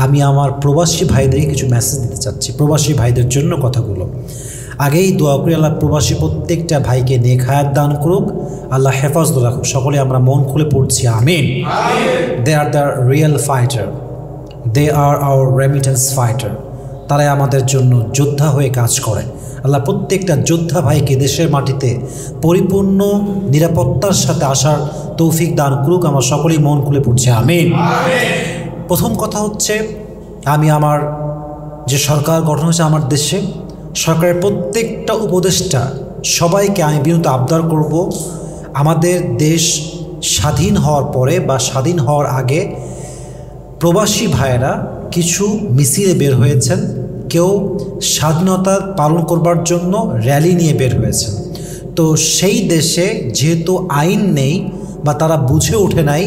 আমি আমার প্রবাসী ভাইদেরকে কিছু মেসেজ দিতে চাচ্ছি, প্রবাসী ভাইদের জন্য কথাগুলো। আগেই দোয়া করি আল্লাহ প্রবাসী প্রত্যেকটা ভাইকে নেক হায়াত দান করুক, আল্লাহ হেফাজত রাখুক। সকলে আমরা মন খুলে পড়ছি আমিন। They are the real fighter, they are our remittance fighter. তারাই আমাদের জন্য যোদ্ধা হয়ে কাজ করে। আল্লাহ প্রত্যেকটা যোদ্ধা ভাইকে দেশের মাটিতে পরিপূর্ণ নিরাপত্তার সাথে আসার তৌফিক দান করুক। আমরা সকলেই মন খুলে পড়ছি আমিন। প্রথম কথা হচ্ছে, আমি আমার যে সরকার গঠন হয়েছে আমার দেশে, সরকারের প্রত্যেকটা উপদেষ্টা সবাইকে আমি বিনীত আবদার করব, আমাদের দেশ স্বাধীন হওয়ার পরে বা স্বাধীন হওয়ার আগে প্রবাসী ভাইয়েরা কিছু মিছিলে বের হয়েছেন, কেউ স্বাধীনতা পালন করবার জন্য র্যালি নিয়ে বের হয়েছেন। তো সেই দেশে যেহেতু আইন নেই বা তারা বুঝে ওঠে নাই,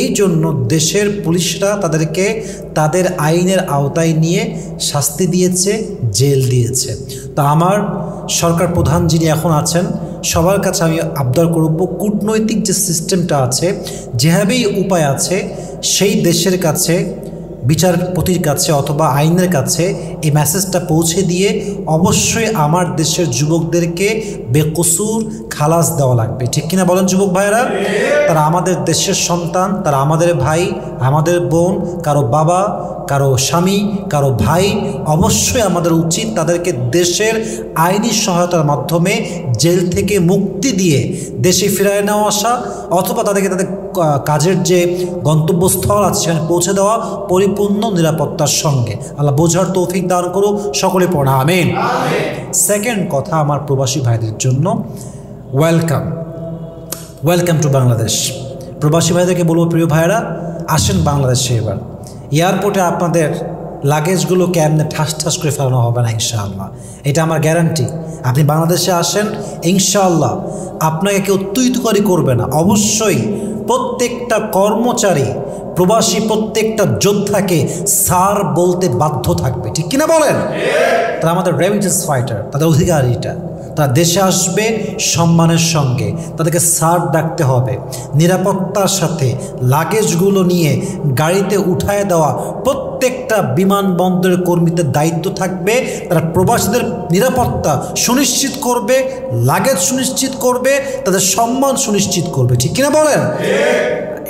এই জন্য দেশের পুলিশরা তাদেরকে তাদের আইনের আওতায় নিয়ে শাস্তি দিয়েছে, জেল দিয়েছে। তো আমার সরকার প্রধান যিনি এখন আছেন, সবার কাছে আমি আবদার করব, কূটনৈতিক যে সিস্টেমটা আছে, যেভাবেই উপায় আছে, সেই দেশের কাছে, বিচারপতির কাছে অথবা আইনের কাছে এই মেসেজটা পৌঁছে দিয়ে অবশ্যই আমার দেশের যুবকদেরকে বেকসুর খালাস দেওয়া লাগবে। ঠিক কিনা বলেন যুবক ভাইয়েরা? তারা আমাদের দেশের সন্তান, তারা আমাদের ভাই, আমাদের বোন, কারো বাবা, কারো স্বামী, কারো ভাই। অবশ্যই আমাদের উচিত তাদেরকে দেশের আইনি সহায়তার মাধ্যমে জেল থেকে মুক্তি দিয়ে দেশে ফিরিয়ে নেওয়া আসা, অথবা তাদেরকে তাদের কাজের যে গন্তব্যস্থল আছে সেখানে পৌঁছে দেওয়া পরিপূর্ণ নিরাপত্তার সঙ্গে। আল্লাহ বোঝার তৌফিক দান করুক, সকলে পড়া আমিন। সেকেন্ড কথা, আমার প্রবাসী ভাইদের জন্য ওয়েলকাম, ওয়েলকাম টু বাংলাদেশ। প্রবাসী ভাইদেরকে বলবো, প্রিয় ভাইয়েরা, আসেন বাংলাদেশে। এবার এয়ারপোর্টে আপনাদের লাগেজগুলোকে এমনি ঠাস ঠাস করে ফেলানো হবে না ইনশাআল্লাহ, এটা আমার গ্যারান্টি। আপনি বাংলাদেশে আসেন, ইনশাআল্লাহ আপনাকে কেউ তুইতুকারি করবে না। অবশ্যই প্রত্যেকটা কর্মচারী, প্রবাসী প্রত্যেকটা যোদ্ধাকে স্যার বলতে বাধ্য থাকবে। ঠিক কিনা বলেন? তারা আমাদের রেমিটেন্স ফাইটার, তাদের অধিকার এটা। তারা দেশে আসবে সম্মানের সঙ্গে, তাদেরকে স্যার ডাকতে হবে। নিরাপত্তার সাথে লাগেজগুলো নিয়ে গাড়িতে উঠায় দেওয়া প্রত্যেকটা বিমানবন্দরের কর্মীদের দায়িত্ব থাকবে। তারা প্রবাসীদের নিরাপত্তা সুনিশ্চিত করবে, লাগেজ সুনিশ্চিত করবে, তাদের সম্মান সুনিশ্চিত করবে। ঠিক কিনা বলেন?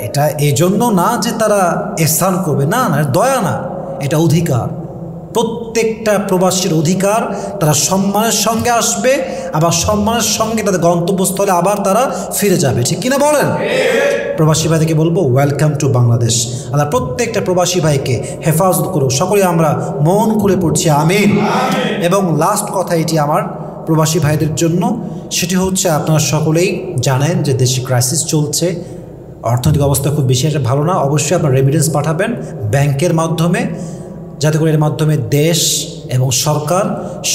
এটা এই জন্য না যে তারা এহসান করবে, না না, দয়া না, এটা অধিকার। প্রত্যেকটা প্রবাসীর অধিকার। তারা সম্মানের সঙ্গে আসবে, আবার সম্মানের সঙ্গে তাদের গন্তব্যস্থলে আবার তারা ফিরে যাবে। ঠিক কিনা বলেন? প্রবাসী ভাইদেরকে বলবো, ওয়েলকাম টু বাংলাদেশ। আল্লাহ প্রত্যেকটা প্রবাসী ভাইকে হেফাজত করুক। সকলে আমরা মন খুলে পড়ছি আমিন। এবং লাস্ট কথা এটি আমার প্রবাসী ভাইদের জন্য, সেটি হচ্ছে, আপনারা সকলেই জানেন যে দেশে ক্রাইসিস চলছে, অর্থনৈতিক অবস্থা খুব বেশি একটা ভালো না। অবশ্যই আপনার রেমিটেন্স পাঠাবেন ব্যাংকের মাধ্যমে, যাতে করে এর মাধ্যমে দেশ এবং সরকার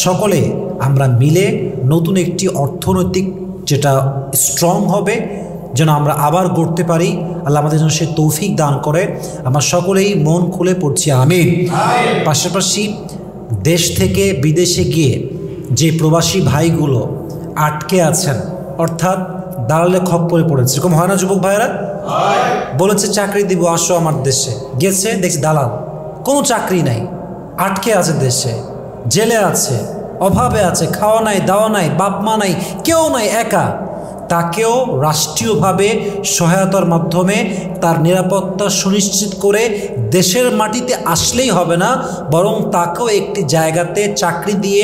সকলে আমরা মিলে নতুন একটি অর্থনৈতিক যেটা স্ট্রং হবে, যেন আমরা আবার গড়তে পারি। আল্লাহ আমাদের যেন সে তৌফিক দান করে। আমরা সকলেই মন খুলে পড়ছি আমিন। পাশাপাশি দেশ থেকে বিদেশে গিয়ে যে প্রবাসী ভাইগুলো আটকে আছেন, অর্থাৎ দালালে খপ্পরে পড়েছে, এরকম হয় না যুবক ভাইয়েরা? বলেছে চাকরি দিব, আসো আমার দেশে, গেছে দেখছি দালাল, কোনো চাকরি নাই, আটকে আছে দেশে, জেলে আছে, অভাবে আছে, খাওয়া নাই, দাওয়া নাই, বাপ মা নাই, কেউ নাই, একা। তাকেও রাষ্ট্রীয়ভাবে সহায়তার মাধ্যমে তার নিরাপত্তা সুনিশ্চিত করে দেশের মাটিতে আসলেই হবে না, বরং তাকেও একটি জায়গাতে চাকরি দিয়ে,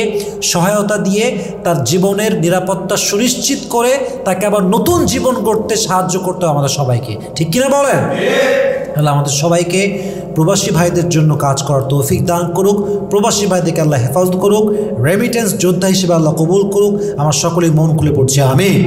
সহায়তা দিয়ে তার জীবনের নিরাপত্তা সুনিশ্চিত করে তাকে আবার নতুন জীবন গড়তে সাহায্য করতে হবে আমাদের সবাইকে। ঠিক কিনা বলেন? তাহলে আমাদের সবাইকে প্রবাসী ভাইদের জন্য কাজ করার তৌফিক দান করুক। প্রবাসী ভাইদেরকে আল্লাহ হেফাজত করুক। রেমিটেন্স যোদ্ধা হিসেবে আল্লাহ কবুল করুক। আমার সকলেই মন খুলে পড়ছে আমিন।